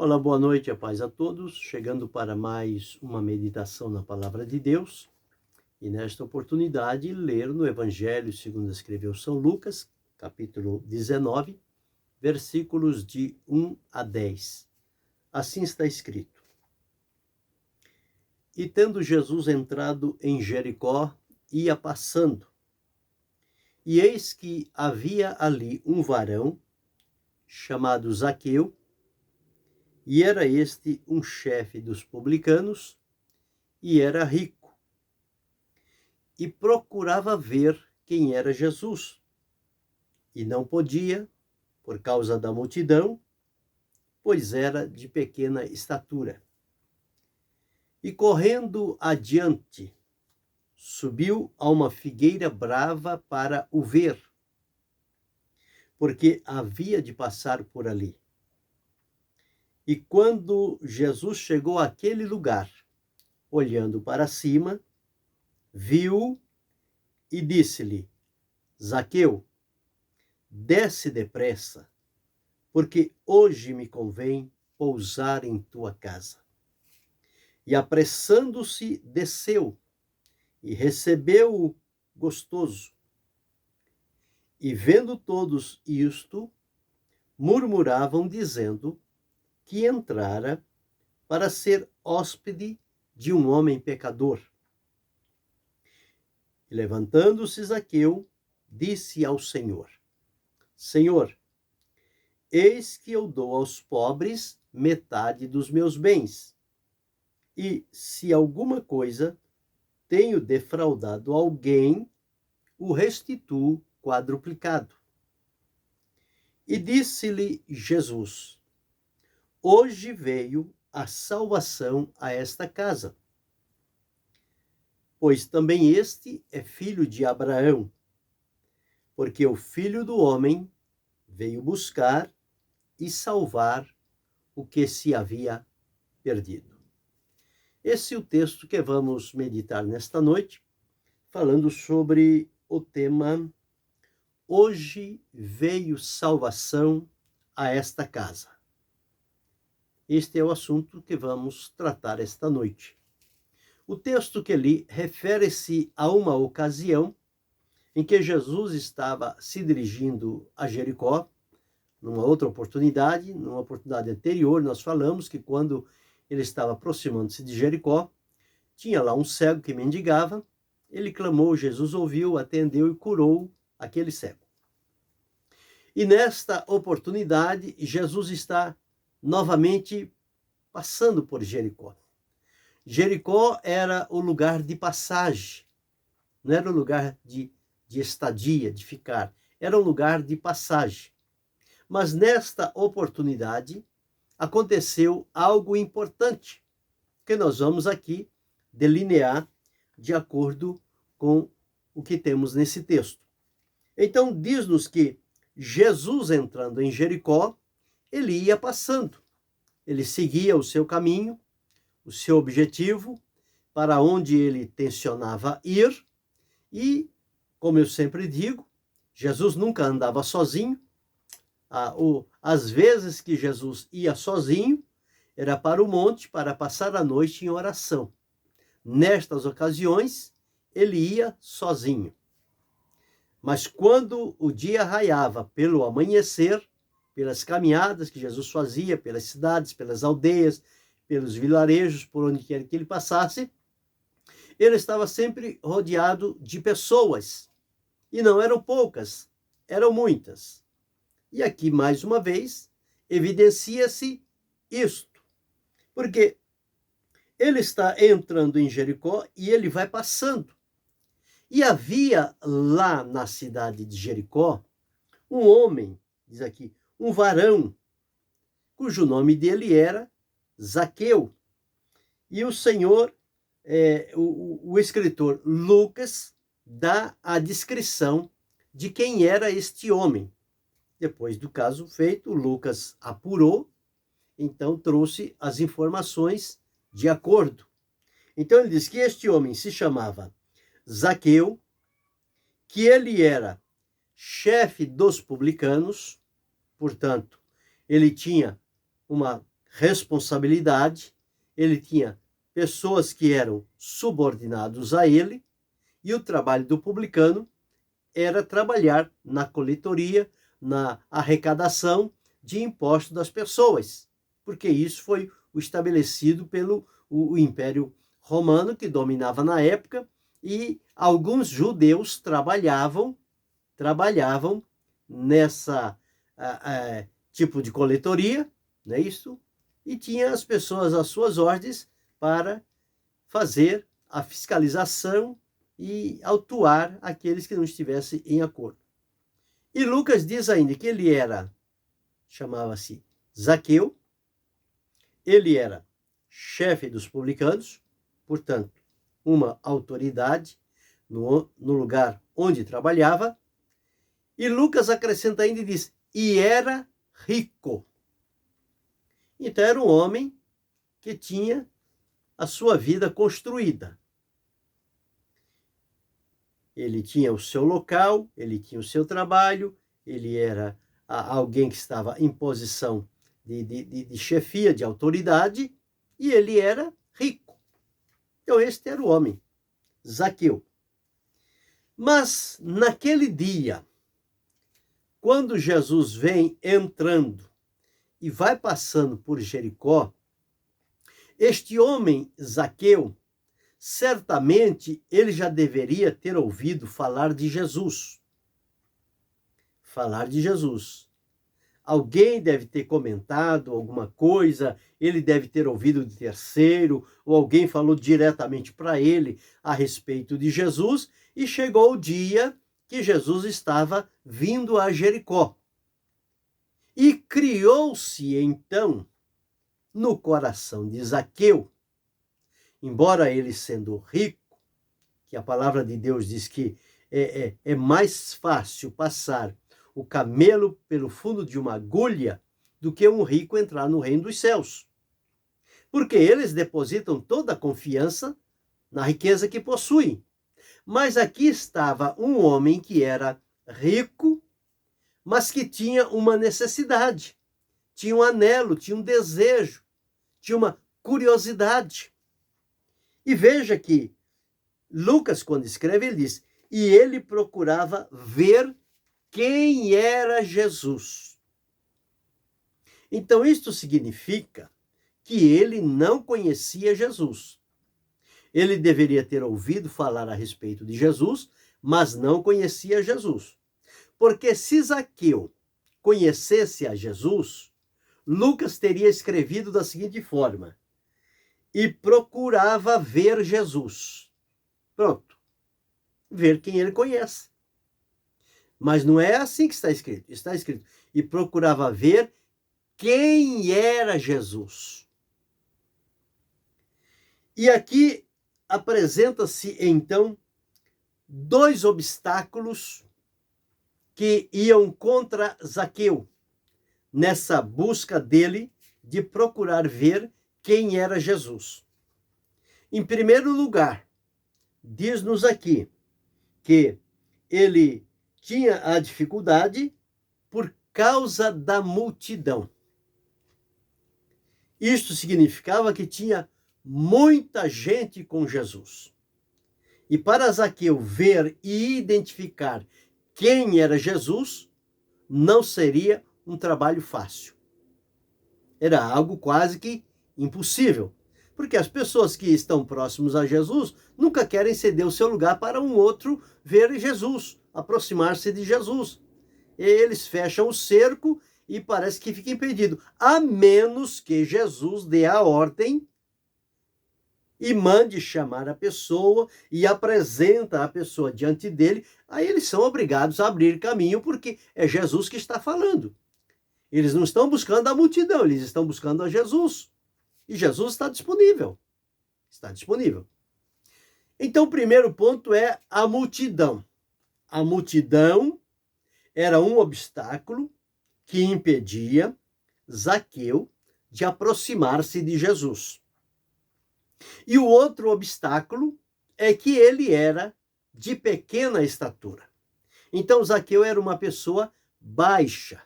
Olá, boa noite, a paz a todos. Chegando para mais uma meditação na Palavra de Deus. E nesta oportunidade, ler no Evangelho segundo escreveu São Lucas, capítulo 19, versículos de 1 a 10. Assim está escrito: E tendo Jesus entrado em Jericó, ia passando. E eis que havia ali um varão, chamado Zaqueu, e era este um chefe dos publicanos, e era rico. E procurava ver quem era Jesus. E não podia, por causa da multidão, pois era de pequena estatura. E correndo adiante, subiu a uma figueira brava para o ver, porque havia de passar por ali. E quando Jesus chegou àquele lugar, olhando para cima, viu e disse-lhe: Zaqueu, desce depressa, porque hoje me convém pousar em tua casa. E apressando-se, desceu e recebeu-o gostoso. E vendo todos isto, murmuravam, dizendo que entrara para ser hóspede de um homem pecador. E levantando-se Zaqueu, disse ao Senhor: Senhor, eis que eu dou aos pobres metade dos meus bens. E se alguma coisa tenho defraudado alguém, o restituo quadruplicado. E disse-lhe Jesus: Hoje veio a salvação a esta casa, pois também este é filho de Abraão, porque o Filho do Homem veio buscar e salvar o que se havia perdido. Esse é o texto que vamos meditar nesta noite, falando sobre o tema Hoje veio salvação a esta casa. Este é o assunto que vamos tratar esta noite. O texto que li refere-se a uma ocasião em que Jesus estava se dirigindo a Jericó. Numa outra oportunidade, numa oportunidade anterior, nós falamos que quando ele estava aproximando-se de Jericó, tinha lá um cego que mendigava. Ele clamou, Jesus ouviu, atendeu e curou aquele cego. E nesta oportunidade, Jesus está novamente passando por Jericó. Jericó era o lugar de passagem, não era o lugar de estadia, de ficar, era um lugar de passagem. Mas nesta oportunidade aconteceu algo importante, que nós vamos aqui delinear de acordo com o que temos nesse texto. Então diz-nos que Jesus, entrando em Jericó, ele ia passando, ele seguia o seu caminho, o seu objetivo, para onde ele tensionava ir. E, como eu sempre digo, Jesus nunca andava sozinho. As vezes que Jesus ia sozinho, era para o monte, para passar a noite em oração. Nestas ocasiões, ele ia sozinho. Mas quando o dia raiava pelo amanhecer, pelas caminhadas que Jesus fazia, pelas cidades, pelas aldeias, pelos vilarejos, por onde quer que ele passasse, ele estava sempre rodeado de pessoas. E não eram poucas, eram muitas. E aqui, mais uma vez, evidencia-se isto. Porque ele está entrando em Jericó e ele vai passando. E havia lá na cidade de Jericó um homem, diz aqui, um varão, cujo nome dele era Zaqueu. E o Senhor, o escritor Lucas, dá a descrição de quem era este homem. Depois do caso feito, Lucas apurou, então trouxe as informações de acordo. Então ele diz que este homem se chamava Zaqueu, que ele era chefe dos publicanos, portanto, ele tinha uma responsabilidade, ele tinha pessoas que eram subordinados a ele, e o trabalho do publicano era trabalhar na coletoria, na arrecadação de impostos das pessoas, porque isso foi o estabelecido pelo o Império Romano, que dominava na época, e alguns judeus trabalhavam nessa tipo de coletoria, não é isso? E tinha as pessoas às suas ordens para fazer a fiscalização e autuar aqueles que não estivessem em acordo. E Lucas diz ainda que ele chamava-se Zaqueu, ele era chefe dos publicanos, portanto, uma autoridade no lugar onde trabalhava. E Lucas acrescenta ainda e diz, e era rico. Então era um homem que tinha a sua vida construída. Ele tinha o seu local, ele tinha o seu trabalho, ele era alguém que estava em posição de chefia, de autoridade, e ele era rico. Então este era o homem, Zaqueu. Mas naquele dia, quando Jesus vem entrando e vai passando por Jericó, este homem, Zaqueu, certamente ele já deveria ter ouvido falar de Jesus. Falar de Jesus. Alguém deve ter comentado alguma coisa, ele deve ter ouvido de terceiro, ou alguém falou diretamente para ele a respeito de Jesus, e chegou o dia que Jesus estava vindo a Jericó. E criou-se então no coração de Zaqueu, embora ele sendo rico, que a palavra de Deus diz que é mais fácil passar o camelo pelo fundo de uma agulha do que um rico entrar no reino dos céus. Porque eles depositam toda a confiança na riqueza que possuem. Mas aqui estava um homem que era rico, mas que tinha uma necessidade, tinha um anelo, tinha um desejo, tinha uma curiosidade. E veja que Lucas, quando escreve, ele diz, e ele procurava ver quem era Jesus. Então, isto significa que ele não conhecia Jesus. Ele deveria ter ouvido falar a respeito de Jesus, mas não conhecia Jesus. Porque se Zaqueu conhecesse a Jesus, Lucas teria escrevido da seguinte forma, e procurava ver Jesus. Pronto. Ver quem ele conhece. Mas não é assim que está escrito. Está escrito, e procurava ver quem era Jesus. E aqui apresenta-se, então, dois obstáculos que iam contra Zaqueu, nessa busca dele de procurar ver quem era Jesus. Em primeiro lugar, diz-nos aqui que ele tinha a dificuldade por causa da multidão. Isto significava que tinha muita gente com Jesus. E para Zaqueu ver e identificar quem era Jesus, não seria um trabalho fácil. Era algo quase que impossível. Porque as pessoas que estão próximos a Jesus nunca querem ceder o seu lugar para um outro ver Jesus, aproximar-se de Jesus. Eles fecham o cerco e parece que fica impedido, a menos que Jesus dê a ordem e mande chamar a pessoa e apresenta a pessoa diante dele, aí eles são obrigados a abrir caminho, porque é Jesus que está falando. Eles não estão buscando a multidão, eles estão buscando a Jesus. E Jesus está disponível. Está disponível. Então, o primeiro ponto é a multidão. A multidão era um obstáculo que impedia Zaqueu de aproximar-se de Jesus. E o outro obstáculo é que ele era de pequena estatura. Então, Zaqueu era uma pessoa baixa.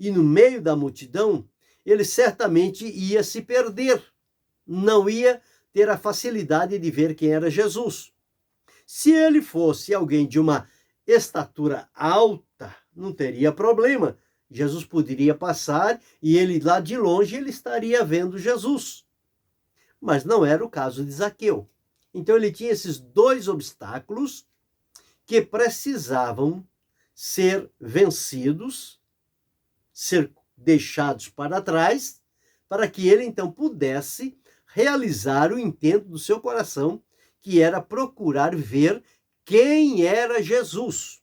E no meio da multidão, ele certamente ia se perder, não ia ter a facilidade de ver quem era Jesus. Se ele fosse alguém de uma estatura alta, não teria problema. Jesus poderia passar e ele lá de longe ele estaria vendo Jesus. Mas não era o caso de Zaqueu. Então ele tinha esses dois obstáculos que precisavam ser vencidos, ser deixados para trás, para que ele então pudesse realizar o intento do seu coração, que era procurar ver quem era Jesus.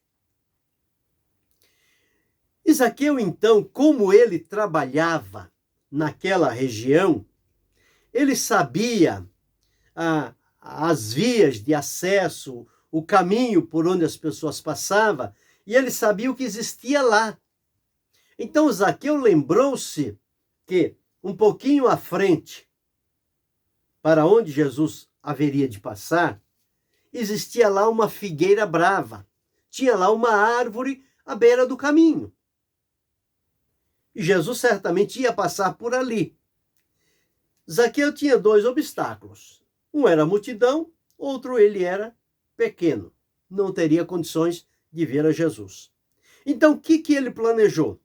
E Zaqueu, então, como ele trabalhava naquela região, ele sabia as vias de acesso, o caminho por onde as pessoas passavam, e ele sabia o que existia lá. Então Zaqueu lembrou-se que um pouquinho à frente, para onde Jesus haveria de passar, existia lá uma figueira brava. Tinha lá uma árvore à beira do caminho. E Jesus certamente ia passar por ali. Zaqueu tinha dois obstáculos. Um era a multidão, outro ele era pequeno. Não teria condições de ver a Jesus. Então, o que ele planejou?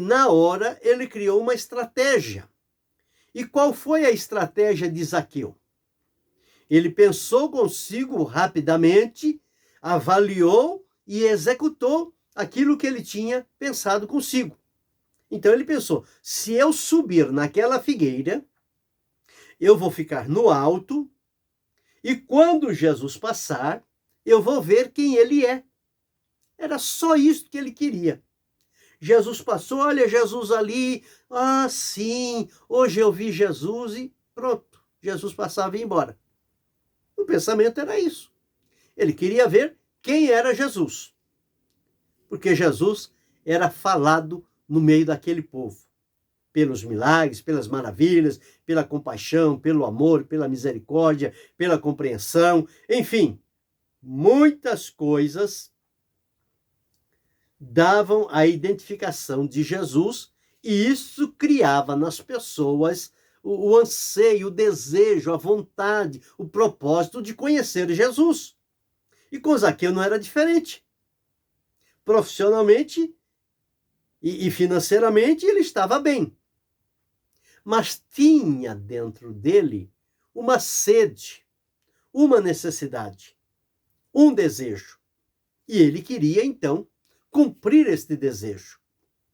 Na hora, ele criou uma estratégia. E qual foi a estratégia de Zaqueu? Ele pensou consigo rapidamente, avaliou e executou aquilo que ele tinha pensado consigo. Então ele pensou, se eu subir naquela figueira, eu vou ficar no alto, e quando Jesus passar, eu vou ver quem ele é. Era só isso que ele queria. Jesus passou, olha Jesus ali, ah sim, hoje eu vi Jesus e pronto, Jesus passava e ia embora. O pensamento era isso. Ele queria ver quem era Jesus. Porque Jesus era falado no meio daquele povo. Pelos milagres, pelas maravilhas, pela compaixão, pelo amor, pela misericórdia, pela compreensão, enfim, muitas coisas davam a identificação de Jesus e isso criava nas pessoas o anseio, o desejo, a vontade, o propósito de conhecer Jesus. E com Zaqueu não era diferente. Profissionalmente e financeiramente ele estava bem. Mas tinha dentro dele uma sede, uma necessidade, um desejo. E ele queria, então, cumprir este desejo,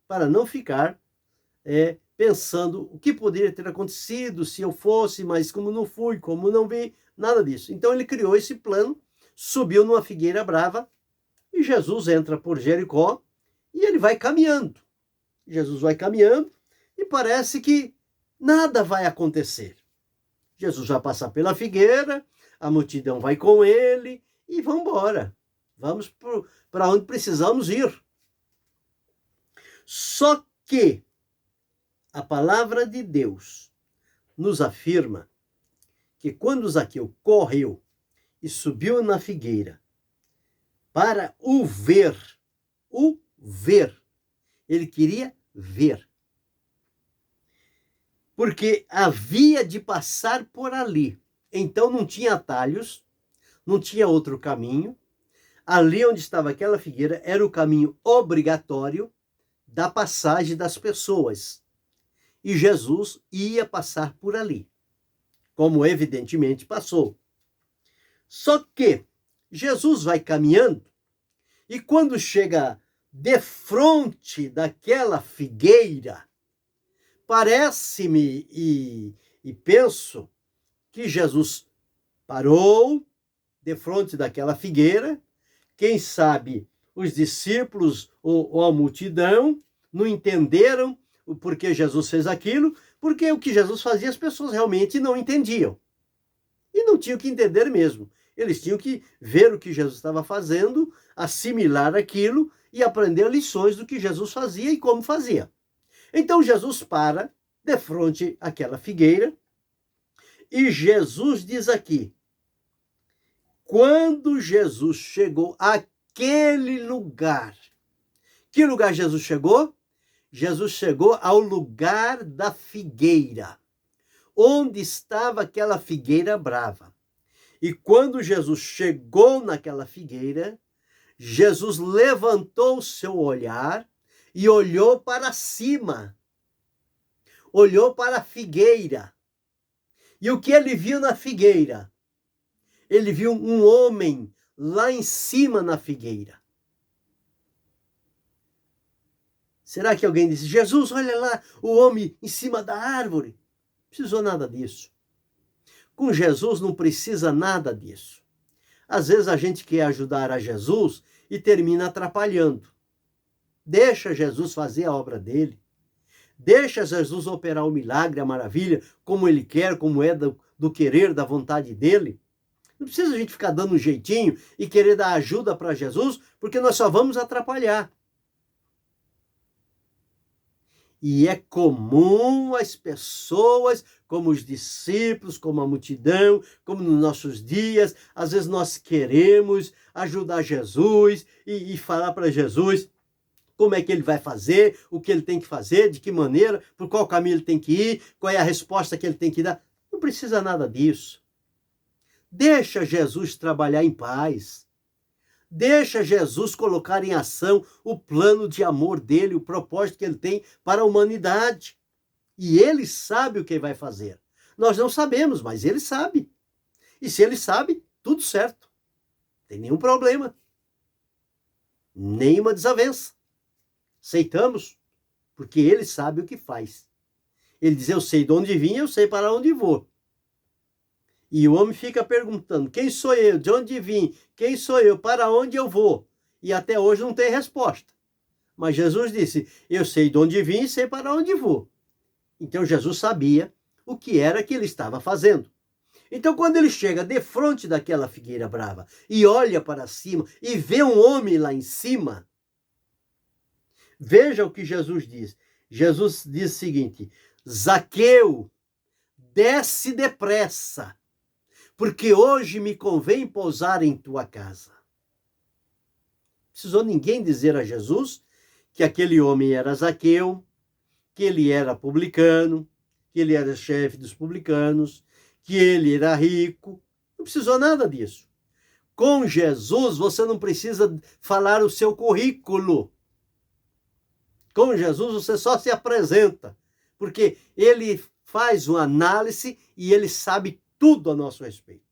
para não ficar pensando o que poderia ter acontecido se eu fosse, mas como não fui, como não vi, nada disso. Então ele criou esse plano, subiu numa figueira brava e Jesus entra por Jericó e ele vai caminhando. Jesus vai caminhando e parece que nada vai acontecer. Jesus vai passar pela figueira, a multidão vai com ele e vamos embora. Vamos para onde precisamos ir. Só que a palavra de Deus nos afirma que quando Zaqueu correu e subiu na figueira para o ver, ele queria ver. Porque havia de passar por ali. Então não tinha atalhos, não tinha outro caminho. Ali onde estava aquela figueira era o caminho obrigatório da passagem das pessoas. E Jesus ia passar por ali, como evidentemente passou. Só que Jesus vai caminhando e quando chega de frente daquela figueira, parece-me e penso que Jesus parou de frente daquela figueira. Quem sabe os discípulos ou a multidão não entenderam o porquê Jesus fez aquilo, porque o que Jesus fazia as pessoas realmente não entendiam. E não tinham que entender mesmo. Eles tinham que ver o que Jesus estava fazendo, assimilar aquilo e aprender lições do que Jesus fazia e como fazia. Então Jesus para de frente àquela figueira e Jesus diz aqui, quando Jesus chegou àquele lugar, que lugar Jesus chegou? Jesus chegou ao lugar da figueira, onde estava aquela figueira brava. E quando Jesus chegou naquela figueira, Jesus levantou o seu olhar e olhou para cima, olhou para a figueira. E o que ele viu na figueira? Ele viu um homem lá em cima na figueira. Será que alguém disse, Jesus, olha lá, o homem em cima da árvore? Não precisou nada disso. Com Jesus não precisa nada disso. Às vezes a gente quer ajudar a Jesus e termina atrapalhando. Deixa Jesus fazer a obra dele. Deixa Jesus operar o milagre, a maravilha, como ele quer, como é do querer, da vontade dele. Não precisa a gente ficar dando um jeitinho e querer dar ajuda para Jesus, porque nós só vamos atrapalhar. E é comum as pessoas, como os discípulos, como a multidão, como nos nossos dias, às vezes nós queremos ajudar Jesus e falar para Jesus como é que ele vai fazer, o que ele tem que fazer, de que maneira, por qual caminho ele tem que ir, qual é a resposta que ele tem que dar. Não precisa nada disso. Deixa Jesus trabalhar em paz. Deixa Jesus colocar em ação o plano de amor dele, o propósito que ele tem para a humanidade. E ele sabe o que vai fazer. Nós não sabemos, mas ele sabe. E se ele sabe, tudo certo. Não tem nenhum problema. Nenhuma desavença. Aceitamos, porque ele sabe o que faz. Ele diz, eu sei de onde vim, eu sei para onde vou. E o homem fica perguntando, quem sou eu, de onde vim, quem sou eu, para onde eu vou? E até hoje não tem resposta. Mas Jesus disse, eu sei de onde vim e sei para onde vou. Então Jesus sabia o que era que ele estava fazendo. Então quando ele chega de frente daquela figueira brava e olha para cima e vê um homem lá em cima, veja o que Jesus diz. Jesus diz o seguinte, Zaqueu, desce depressa, porque hoje me convém pousar em tua casa. Não precisou ninguém dizer a Jesus que aquele homem era Zaqueu, que ele era publicano, que ele era chefe dos publicanos, que ele era rico. Não precisou nada disso. Com Jesus, você não precisa falar o seu currículo. Com Jesus, você só se apresenta, porque ele faz uma análise e ele sabe tudo a nosso respeito.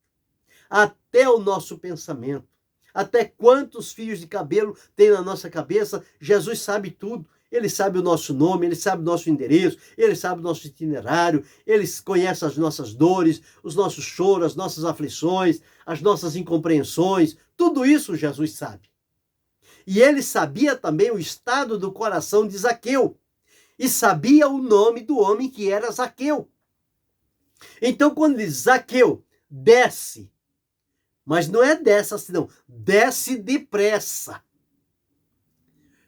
Até o nosso pensamento. Até quantos fios de cabelo tem na nossa cabeça, Jesus sabe tudo. Ele sabe o nosso nome, ele sabe o nosso endereço, ele sabe o nosso itinerário, ele conhece as nossas dores, os nossos choros, as nossas aflições, as nossas incompreensões. Tudo isso Jesus sabe. E ele sabia também o estado do coração de Zaqueu. E sabia o nome do homem que era Zaqueu. Então, quando diz Zaqueu, desce. Mas não é desce assim, não. Desce depressa.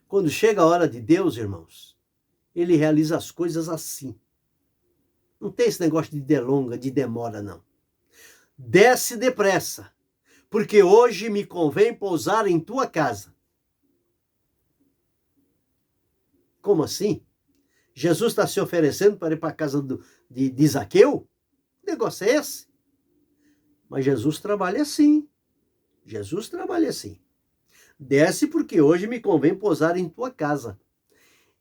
Quando chega a hora de Deus, irmãos, ele realiza as coisas assim. Não tem esse negócio de delonga, de demora, não. Desce depressa, porque hoje me convém pousar em tua casa. Como assim? Jesus está se oferecendo para ir para a casa de Zaqueu? Que negócio é esse? Mas Jesus trabalha assim. Jesus trabalha assim. Desce porque hoje me convém pousar em tua casa.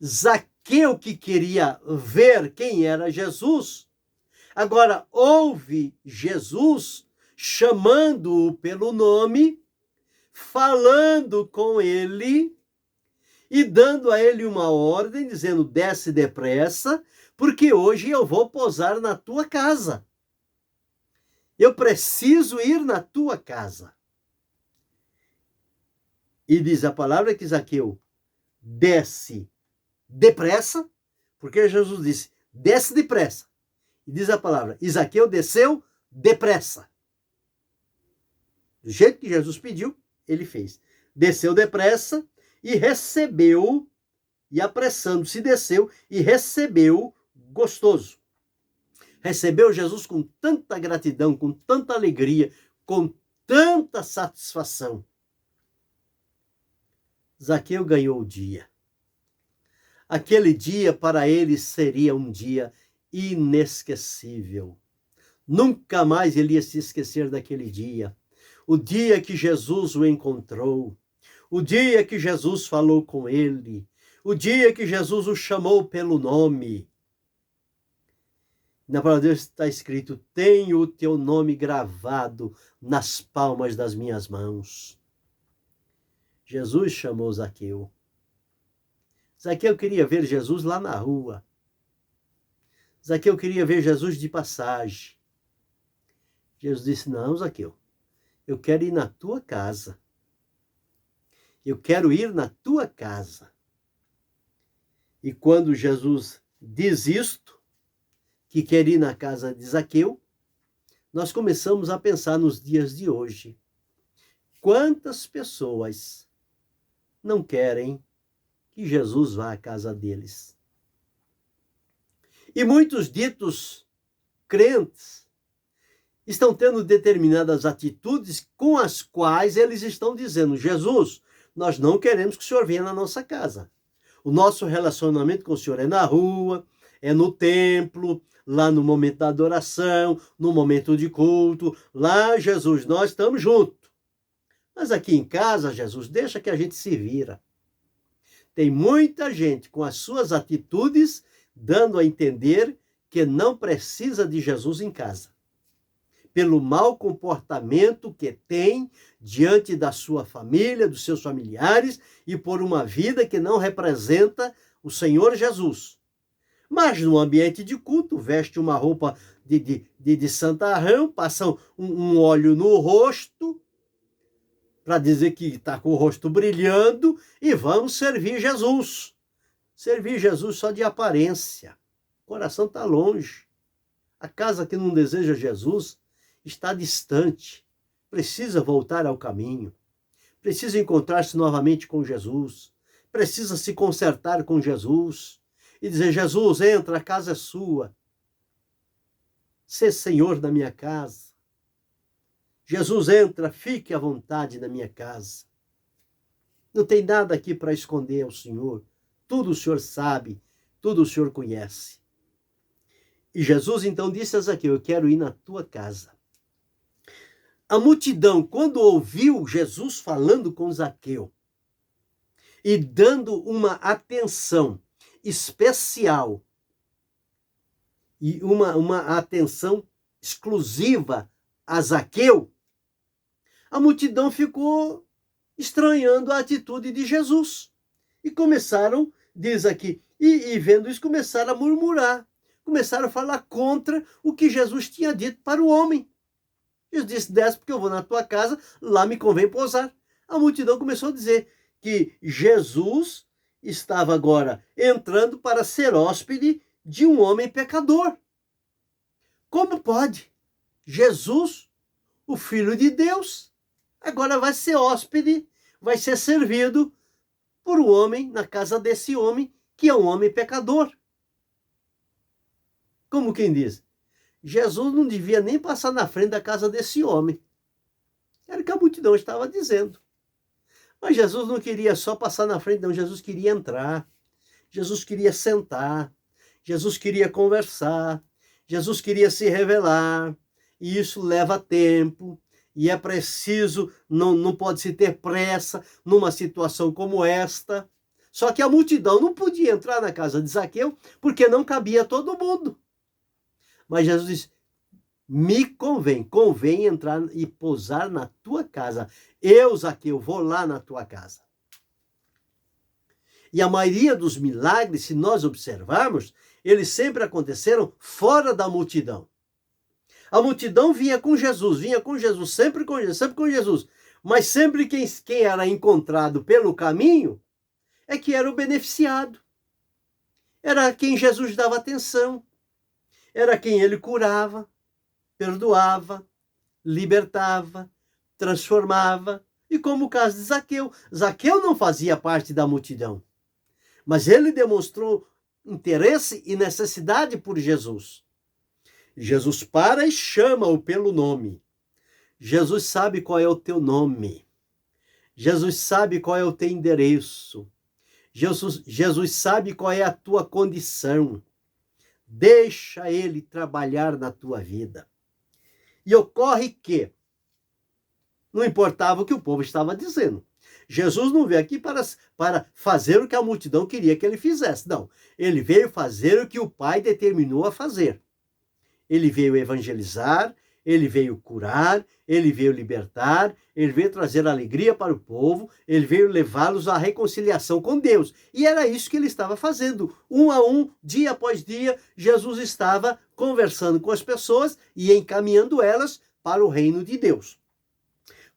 Zaqueu, que queria ver quem era Jesus, agora ouve Jesus chamando-o pelo nome, falando com ele e dando a ele uma ordem, dizendo, desce depressa, porque hoje eu vou pousar na tua casa. Eu preciso ir na tua casa. E diz a palavra que Zaqueu desce depressa, porque Jesus disse, desce depressa. E diz a palavra, e Zaqueu desceu depressa. Do jeito que Jesus pediu, ele fez. Desceu depressa e recebeu, e apressando-se desceu e recebeu gostoso. Recebeu Jesus com tanta gratidão, com tanta alegria, com tanta satisfação. Zaqueu ganhou o dia. Aquele dia para ele seria um dia inesquecível. Nunca mais ele ia se esquecer daquele dia. O dia que Jesus o encontrou, o dia que Jesus falou com ele, o dia que Jesus o chamou pelo nome. Na palavra de Deus está escrito: tenho o teu nome gravado nas palmas das minhas mãos. Jesus chamou Zaqueu. Zaqueu queria ver Jesus lá na rua. Zaqueu queria ver Jesus de passagem. Jesus disse: não, Zaqueu, eu quero ir na tua casa. Eu quero ir na tua casa. E quando Jesus diz isto, que quer ir na casa de Zaqueu, nós começamos a pensar nos dias de hoje. Quantas pessoas não querem que Jesus vá à casa deles? E muitos ditos crentes estão tendo determinadas atitudes com as quais eles estão dizendo: Jesus, nós não queremos que o Senhor venha na nossa casa. O nosso relacionamento com o Senhor é na rua, é no templo, lá no momento da adoração, no momento de culto. Lá, Jesus, nós estamos juntos. Mas aqui em casa, Jesus, deixa que a gente se vira. Tem muita gente com as suas atitudes dando a entender que não precisa de Jesus em casa, pelo mau comportamento que tem diante da sua família, dos seus familiares, e por uma vida que não representa o Senhor Jesus. Mas no ambiente de culto, veste uma roupa de santarrão, passa um óleo no rosto, para dizer que está com o rosto brilhando, e vamos servir Jesus. Servir Jesus só de aparência. O coração está longe. A casa que não deseja Jesus está distante. Precisa voltar ao caminho. Precisa encontrar-se novamente com Jesus. Precisa se consertar com Jesus. E dizer: Jesus, entra, a casa é sua. Sê Senhor da minha casa. Jesus, entra, fique à vontade na minha casa. Não tem nada aqui para esconder ao Senhor. Tudo o Senhor sabe, tudo o Senhor conhece. E Jesus então disse a Zaqueu: eu quero ir na tua casa. A multidão, quando ouviu Jesus falando com Zaqueu e dando uma atenção especial e uma atenção exclusiva a Zaqueu, a multidão ficou estranhando a atitude de Jesus. E começaram, diz aqui, e vendo isso, começaram a murmurar. Começaram a falar contra o que Jesus tinha dito para o homem. Jesus disse: desce porque eu vou na tua casa, lá me convém pousar. A multidão começou a dizer que Jesus estava agora entrando para ser hóspede de um homem pecador. Como pode? Jesus, o Filho de Deus, agora vai ser hóspede, vai ser servido por um homem, na casa desse homem, que é um homem pecador. Como quem diz, Jesus não devia nem passar na frente da casa desse homem. Era o que a multidão estava dizendo. Mas Jesus não queria só passar na frente, não. Jesus queria entrar. Jesus queria sentar. Jesus queria conversar. Jesus queria se revelar. E isso leva tempo. E é preciso, não pode se ter pressa numa situação como esta. Só que a multidão não podia entrar na casa de Zaqueu, porque não cabia todo mundo. Mas Jesus disse: me convém entrar e pousar na tua casa. Eu, Zaqueu, vou lá na tua casa. E a maioria dos milagres, se nós observarmos, eles sempre aconteceram fora da multidão. A multidão vinha com Jesus, sempre com Jesus. Mas sempre quem era encontrado pelo caminho é que era o beneficiado. Era quem Jesus dava atenção. Era quem ele curava, perdoava, libertava, transformava. E como o caso de Zaqueu. Zaqueu não fazia parte da multidão, mas ele demonstrou interesse e necessidade por Jesus. Jesus para e chama-o pelo nome. Jesus sabe qual é o teu nome. Jesus sabe qual é o teu endereço. Jesus sabe qual é a tua condição. Deixa ele trabalhar na tua vida. E ocorre que não importava o que o povo estava dizendo. Jesus não veio aqui para fazer o que a multidão queria que ele fizesse. Não, ele veio fazer o que o Pai determinou a fazer. Ele veio evangelizar, ele veio curar, ele veio libertar, ele veio trazer alegria para o povo, ele veio levá-los à reconciliação com Deus. E era isso que ele estava fazendo. Um a um, dia após dia, Jesus estava conversando com as pessoas e encaminhando elas para o reino de Deus.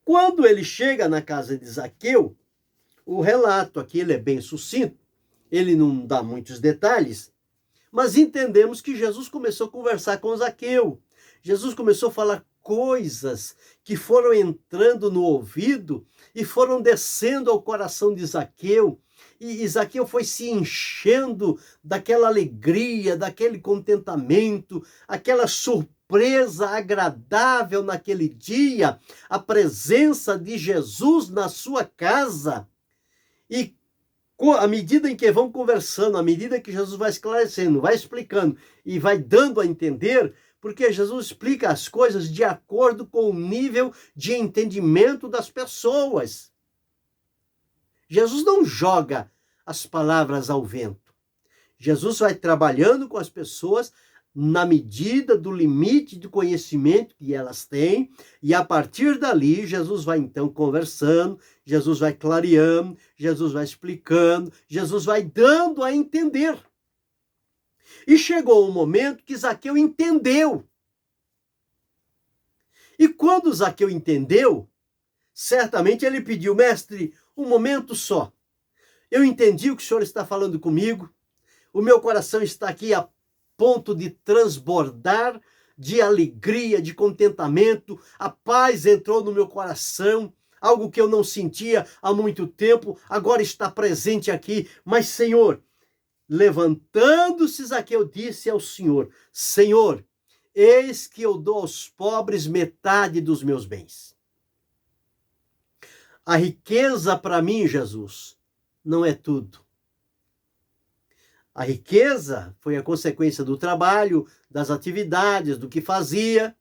Quando ele chega na casa de Zaqueu, o relato aqui ele é bem sucinto, ele não dá muitos detalhes, mas entendemos que Jesus começou a conversar com Zaqueu. Jesus começou a falar coisas que foram entrando no ouvido e foram descendo ao coração de Zaqueu. E Zaqueu foi se enchendo daquela alegria, daquele contentamento, aquela surpresa agradável naquele dia, a presença de Jesus na sua casa. E à medida em que vão conversando, à medida que Jesus vai esclarecendo, vai explicando e vai dando a entender, porque Jesus explica as coisas de acordo com o nível de entendimento das pessoas. Jesus não joga as palavras ao vento. Jesus vai trabalhando com as pessoas na medida do limite de conhecimento que elas têm, e a partir dali Jesus vai então conversando, Jesus vai clareando, Jesus vai explicando, Jesus vai dando a entender. E chegou um momento que Zaqueu entendeu. E quando Zaqueu entendeu, certamente ele pediu: mestre, um momento só. Eu entendi o que o senhor está falando comigo, o meu coração está aqui a ponto de transbordar de alegria, de contentamento, a paz entrou no meu coração, algo que eu não sentia há muito tempo, agora está presente aqui. Mas, Senhor, levantando-se Zaqueu, disse ao Senhor: Senhor, eis que eu dou aos pobres metade dos meus bens. A riqueza para mim, Jesus, não é tudo. A riqueza foi a consequência do trabalho, das atividades, do que fazia.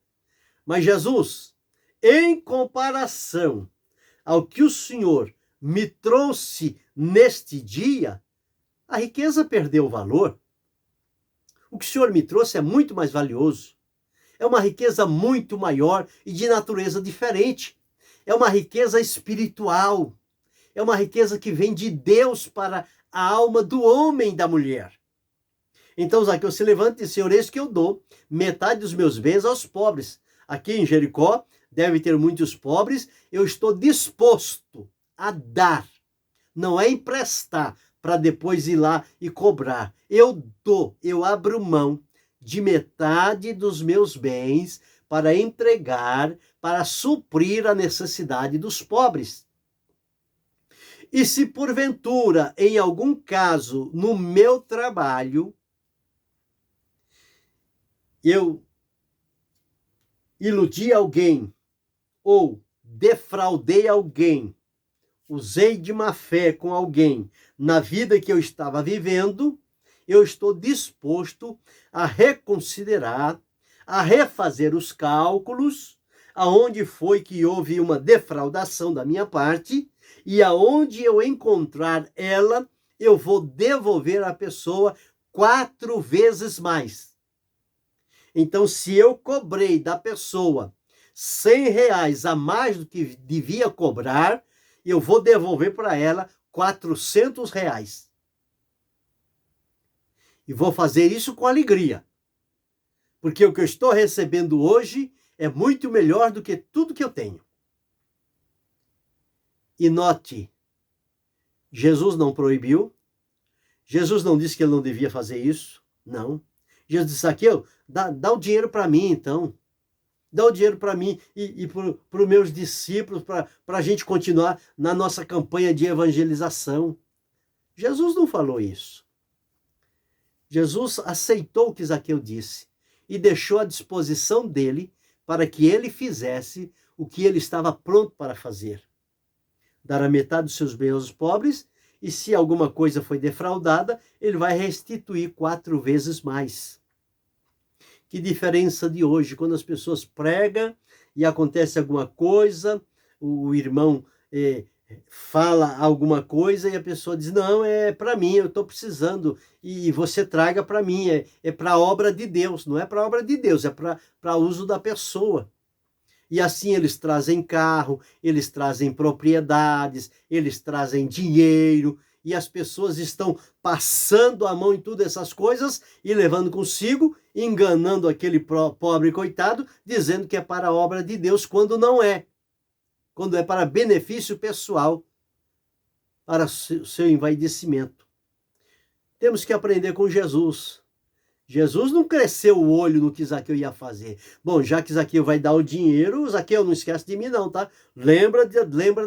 Mas Jesus, em comparação ao que o Senhor me trouxe neste dia, a riqueza perdeu o valor. O que o Senhor me trouxe é muito mais valioso. É uma riqueza muito maior e de natureza diferente. É uma riqueza espiritual. É uma riqueza que vem de Deus para a alma do homem e da mulher. Então Zaqueu se levanta e diz: Senhor, eis que eu dou metade dos meus bens aos pobres. Aqui em Jericó deve ter muitos pobres, eu estou disposto a dar. Não é emprestar para depois ir lá e cobrar. Eu dou, eu abro mão de metade dos meus bens para entregar, para suprir a necessidade dos pobres. E se porventura, em algum caso, no meu trabalho, eu iludi alguém ou defraudei alguém, usei de má fé com alguém na vida que eu estava vivendo, eu estou disposto a reconsiderar, a refazer os cálculos, aonde foi que houve uma defraudação da minha parte, e aonde eu encontrar ela, eu vou devolver à pessoa 4 vezes mais. Então, se eu cobrei da pessoa R$100 a mais do que devia cobrar, eu vou devolver para ela R$400. E vou fazer isso com alegria. Porque o que eu estou recebendo hoje é muito melhor do que tudo que eu tenho. E note, Jesus não proibiu, Jesus não disse que ele não devia fazer isso, não. Jesus disse: Zaqueu, dá o dinheiro para mim, então. Dá o dinheiro para mim e para os meus discípulos, para a gente continuar na nossa campanha de evangelização. Jesus não falou isso. Jesus aceitou o que Zaqueu disse e deixou à disposição dele para que ele fizesse o que ele estava pronto para fazer. Dar a metade dos seus bens aos pobres e se alguma coisa foi defraudada, ele vai restituir 4 vezes mais. Que diferença de hoje, quando as pessoas pregam e acontece alguma coisa, o irmão fala alguma coisa e a pessoa diz, não, é para mim, eu estou precisando, e você traga para mim, é para a obra de Deus, não é para a obra de Deus, é para uso da pessoa. E assim eles trazem carro, eles trazem propriedades, eles trazem dinheiro, e as pessoas estão passando a mão em todas essas coisas e levando consigo, enganando aquele pobre coitado, dizendo que é para a obra de Deus, quando não é. Quando é para benefício pessoal, para o seu envaidecimento. Temos que aprender com Jesus. Jesus não cresceu o olho no que Zaqueu ia fazer. Bom, já que Zaqueu vai dar o dinheiro, Zaqueu, não esquece de mim não, tá? Lembra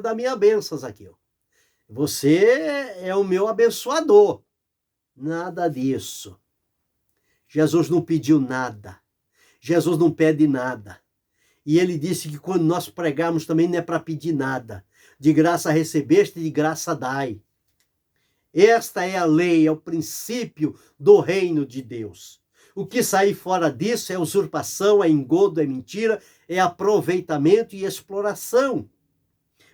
da minha bênção, Zaqueu. Você é o meu abençoador. Nada disso. Jesus não pediu nada. Jesus não pede nada. E ele disse que quando nós pregarmos também não é para pedir nada. De graça recebeste, de graça dai. Esta é a lei, é o princípio do reino de Deus. O que sair fora disso é usurpação, é engodo, é mentira, é aproveitamento e exploração.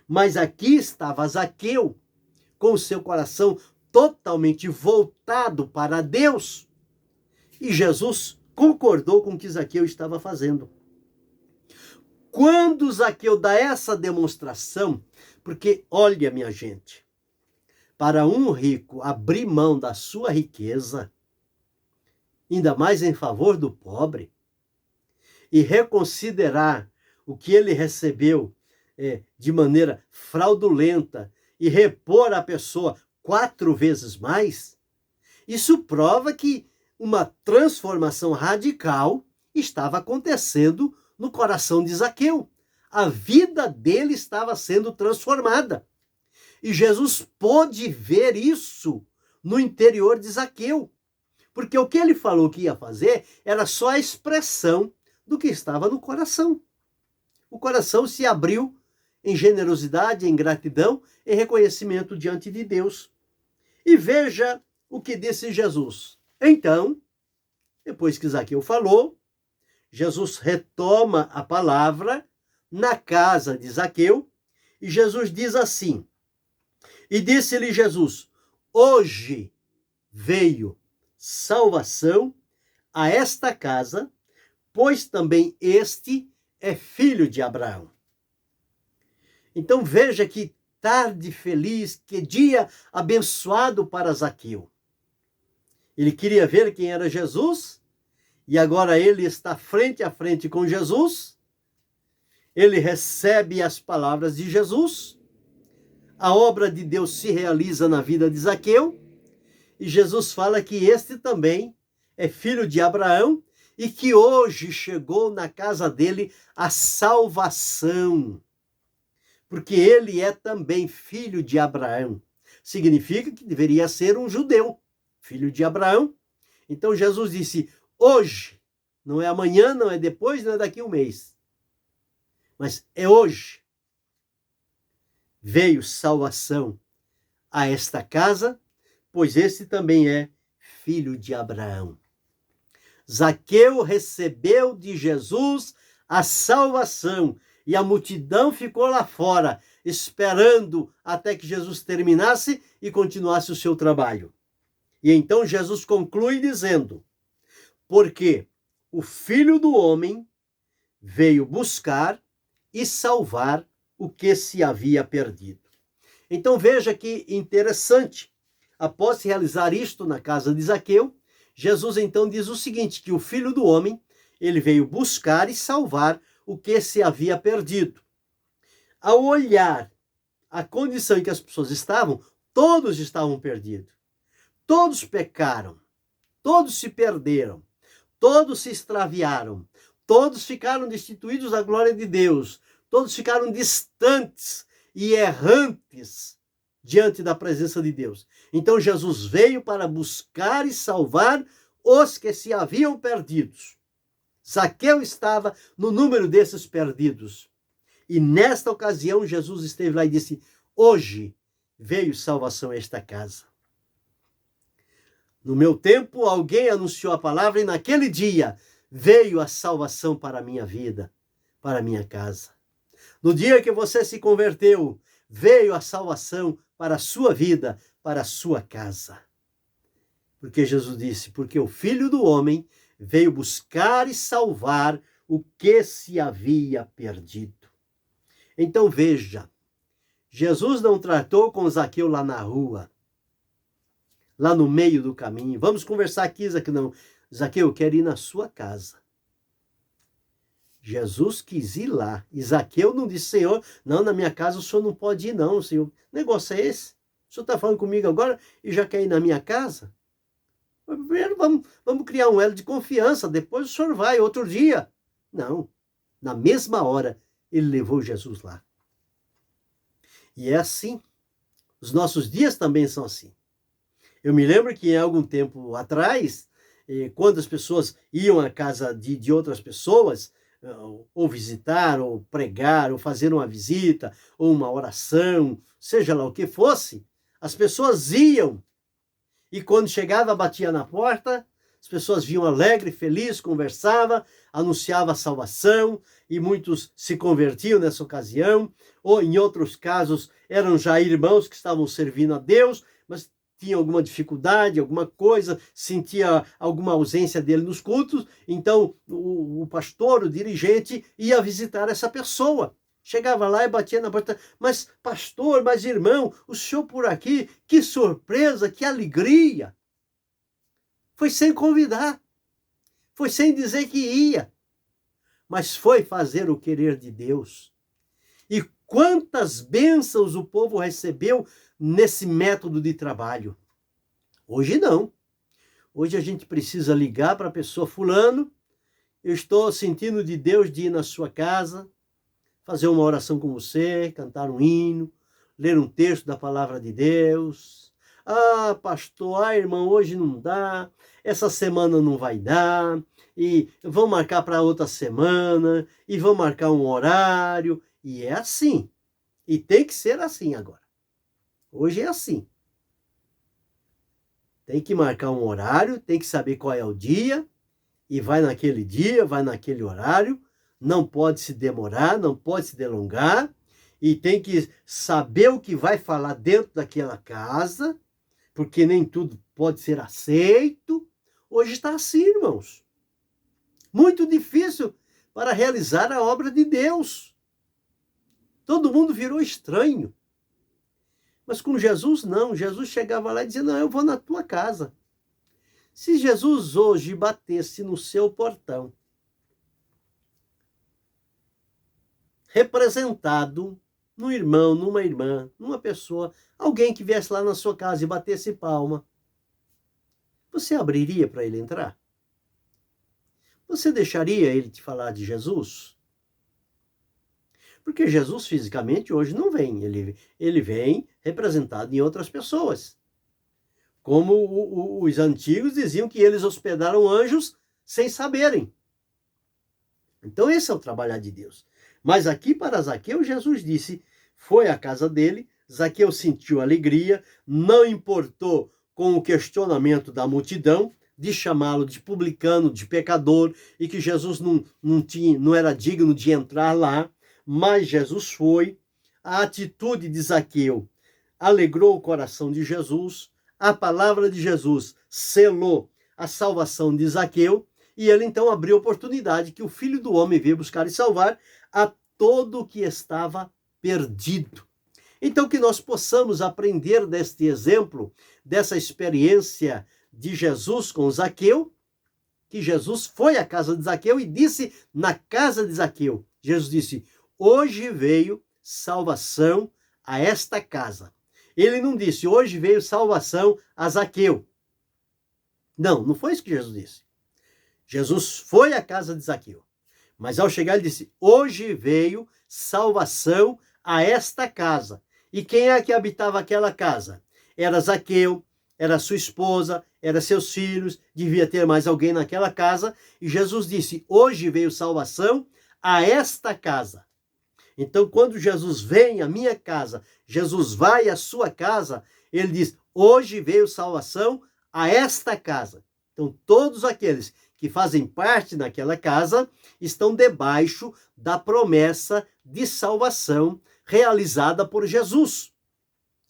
Mas aqui estava Zaqueu, com o seu coração totalmente voltado para Deus. E Jesus concordou com o que Zaqueu estava fazendo. Quando Zaqueu dá essa demonstração, porque olha, minha gente, para um rico abrir mão da sua riqueza, ainda mais em favor do pobre, e reconsiderar o que ele recebeu de maneira fraudulenta e repor a pessoa 4 vezes mais, isso prova que uma transformação radical estava acontecendo no coração de Zaqueu. A vida dele estava sendo transformada. E Jesus pôde ver isso no interior de Zaqueu. Porque o que ele falou que ia fazer era só a expressão do que estava no coração. O coração se abriu em generosidade, em gratidão, em reconhecimento diante de Deus. E veja o que disse Jesus. Então, depois que Zaqueu falou, Jesus retoma a palavra na casa de Zaqueu e Jesus diz assim: e disse-lhe Jesus, hoje veio salvação a esta casa, pois também este é filho de Abraão. Então veja que tarde feliz, que dia abençoado para Zaqueu. Ele queria ver quem era Jesus, e agora ele está frente a frente com Jesus, ele recebe as palavras de Jesus, a obra de Deus se realiza na vida de Zaqueu, e Jesus fala que este também é filho de Abraão e que hoje chegou na casa dele a salvação, porque ele é também filho de Abraão. Significa que deveria ser um judeu, filho de Abraão. Então Jesus disse, hoje, não é amanhã, não é depois, não é daqui a um mês, mas é hoje. Veio salvação a esta casa, pois esse também é filho de Abraão. Zaqueu recebeu de Jesus a salvação e a multidão ficou lá fora, esperando até que Jesus terminasse e continuasse o seu trabalho. E então Jesus conclui dizendo, porque o Filho do Homem veio buscar e salvar o que se havia perdido. Então veja que interessante, após realizar isto na casa de Zaqueu, Jesus então diz o seguinte, que o Filho do Homem, ele veio buscar e salvar o que se havia perdido. Ao olhar a condição em que as pessoas estavam, todos estavam perdidos. Todos pecaram, todos se perderam, todos se extraviaram, todos ficaram destituídos da glória de Deus, todos ficaram distantes e errantes diante da presença de Deus. Então Jesus veio para buscar e salvar os que se haviam perdidos. Zaqueu estava no número desses perdidos. E nesta ocasião Jesus esteve lá e disse, hoje veio salvação a esta casa. No meu tempo, alguém anunciou a palavra e naquele dia veio a salvação para a minha vida, para a minha casa. No dia que você se converteu, veio a salvação para a sua vida, para a sua casa. Porque Jesus disse, porque o Filho do Homem veio buscar e salvar o que se havia perdido. Então veja, Jesus não tratou com Zaqueu lá na rua, lá no meio do caminho. Vamos conversar aqui, Zaqueu. Não, Zaqueu, eu quero ir na sua casa. Jesus quis ir lá. E Zaqueu não disse, Senhor, não, na minha casa o senhor não pode ir não, Senhor. Que negócio é esse? O senhor está falando comigo agora e já quer ir na minha casa? Primeiro vamos criar um elo de confiança, depois o senhor vai, outro dia. Não, na mesma hora ele levou Jesus lá. E é assim, os nossos dias também são assim. Eu me lembro que em algum tempo atrás, quando as pessoas iam à casa de outras pessoas, ou visitar, ou pregar, ou fazer uma visita, ou uma oração, seja lá o que fosse, as pessoas iam. E quando chegava, batia na porta, as pessoas vinham alegre, feliz, conversava, anunciava a salvação, e muitos se convertiam nessa ocasião, ou em outros casos eram já irmãos que estavam servindo a Deus, mas tinha alguma dificuldade, alguma coisa, sentia alguma ausência dele nos cultos, então o pastor, o dirigente, ia visitar essa pessoa. Chegava lá e batia na porta, mas pastor, mas irmão, o senhor por aqui, que surpresa, que alegria. Foi sem convidar, foi sem dizer que ia, mas foi fazer o querer de Deus. E quantas bênçãos o povo recebeu nesse método de trabalho. Hoje não. Hoje a gente precisa ligar para a pessoa, fulano, eu estou sentindo de Deus de ir na sua casa, fazer uma oração com você, cantar um hino, ler um texto da palavra de Deus. Ah, pastor, irmão, hoje não dá, essa semana não vai dar, e vão marcar para outra semana, e vão marcar um horário, e é assim. E tem que ser assim agora. Hoje é assim. Tem que marcar um horário, tem que saber qual é o dia, e vai naquele dia, vai naquele horário, não pode se demorar, não pode se delongar, e tem que saber o que vai falar dentro daquela casa, porque nem tudo pode ser aceito. Hoje está assim, irmãos. Muito difícil para realizar a obra de Deus. Todo mundo virou estranho. Mas com Jesus, não. Jesus chegava lá e dizia, não, eu vou na tua casa. Se Jesus hoje batesse no seu portão, representado num irmão, numa irmã, numa pessoa, alguém que viesse lá na sua casa e batesse palma, você abriria para ele entrar? Você deixaria ele te falar de Jesus? Porque Jesus fisicamente hoje não vem, ele vem representado em outras pessoas. Como os antigos diziam que eles hospedaram anjos sem saberem. Então esse é o trabalhar de Deus. Mas aqui para Zaqueu, Jesus disse, foi à casa dele, Zaqueu sentiu alegria, não importou com o questionamento da multidão, de chamá-lo de publicano, de pecador, e que Jesus não era digno de entrar lá, mas Jesus foi. A atitude de Zaqueu alegrou o coração de Jesus, a palavra de Jesus selou a salvação de Zaqueu, e ele então abriu oportunidade que o Filho do Homem veio buscar e salvar a todo o que estava perdido. Então que nós possamos aprender deste exemplo, dessa experiência de Jesus com Zaqueu, que Jesus foi à casa de Zaqueu e disse na casa de Zaqueu, Jesus disse, hoje veio salvação a esta casa. Ele não disse, hoje veio salvação a Zaqueu. Não, não foi isso que Jesus disse. Jesus foi à casa de Zaqueu. Mas ao chegar ele disse, hoje veio salvação a esta casa. E quem é que habitava aquela casa? Era Zaqueu, era sua esposa, era seus filhos, devia ter mais alguém naquela casa. E Jesus disse, hoje veio salvação a esta casa. Então, quando Jesus vem à minha casa, Jesus vai à sua casa, ele diz: hoje veio salvação a esta casa. Então, todos aqueles que fazem parte daquela casa estão debaixo da promessa de salvação realizada por Jesus.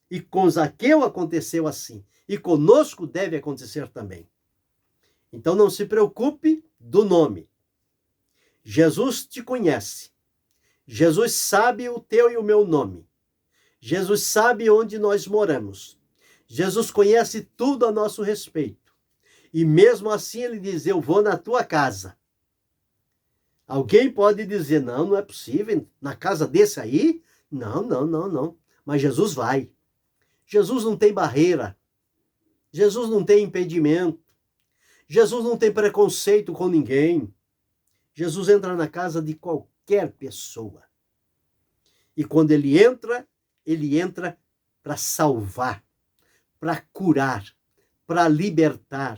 E com Zaqueu aconteceu assim. E conosco deve acontecer também. Então, não se preocupe do nome. Jesus te conhece. Jesus sabe o teu e o meu nome. Jesus sabe onde nós moramos. Jesus conhece tudo a nosso respeito. E mesmo assim ele diz: eu vou na tua casa. Alguém pode dizer: não, não é possível. Na casa desse aí? Não, não, não, não. Mas Jesus vai. Jesus não tem barreira. Jesus não tem impedimento. Jesus não tem preconceito com ninguém. Jesus entra na casa de qualquer pessoa. E quando ele entra para salvar, para curar, para libertar,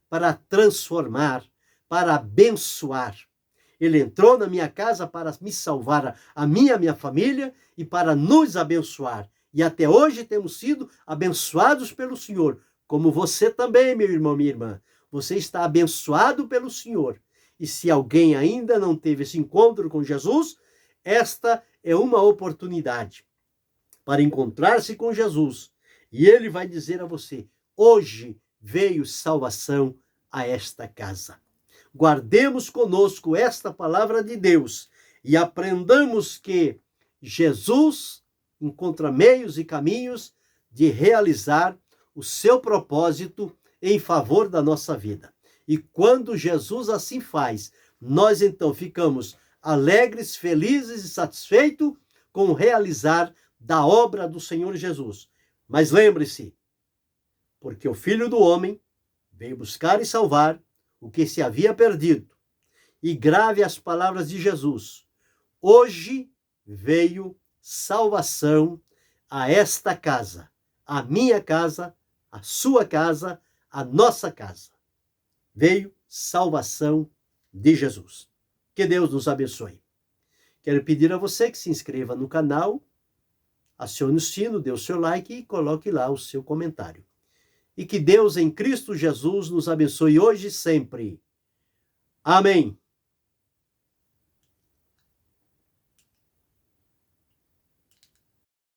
para transformar, para abençoar. Ele entrou na minha casa para me salvar, a minha família, e para nos abençoar. E até hoje temos sido abençoados pelo Senhor, como você também, meu irmão, minha irmã. Você está abençoado pelo Senhor. E se alguém ainda não teve esse encontro com Jesus, esta é uma oportunidade para encontrar-se com Jesus. E ele vai dizer a você: hoje veio salvação a esta casa. Guardemos conosco esta palavra de Deus e aprendamos que Jesus encontra meios e caminhos de realizar o seu propósito em favor da nossa vida. E quando Jesus assim faz, nós então ficamos alegres, felizes e satisfeitos com o realizar da obra do Senhor Jesus. Mas lembre-se, porque o Filho do Homem veio buscar e salvar o que se havia perdido. E grave as palavras de Jesus: hoje veio salvação a esta casa, a minha casa, a sua casa, a nossa casa. Veio salvação de Jesus. Que Deus nos abençoe. Quero pedir a você que se inscreva no canal, acione o sino, dê o seu like e coloque lá o seu comentário. E que Deus em Cristo Jesus nos abençoe hoje e sempre. Amém.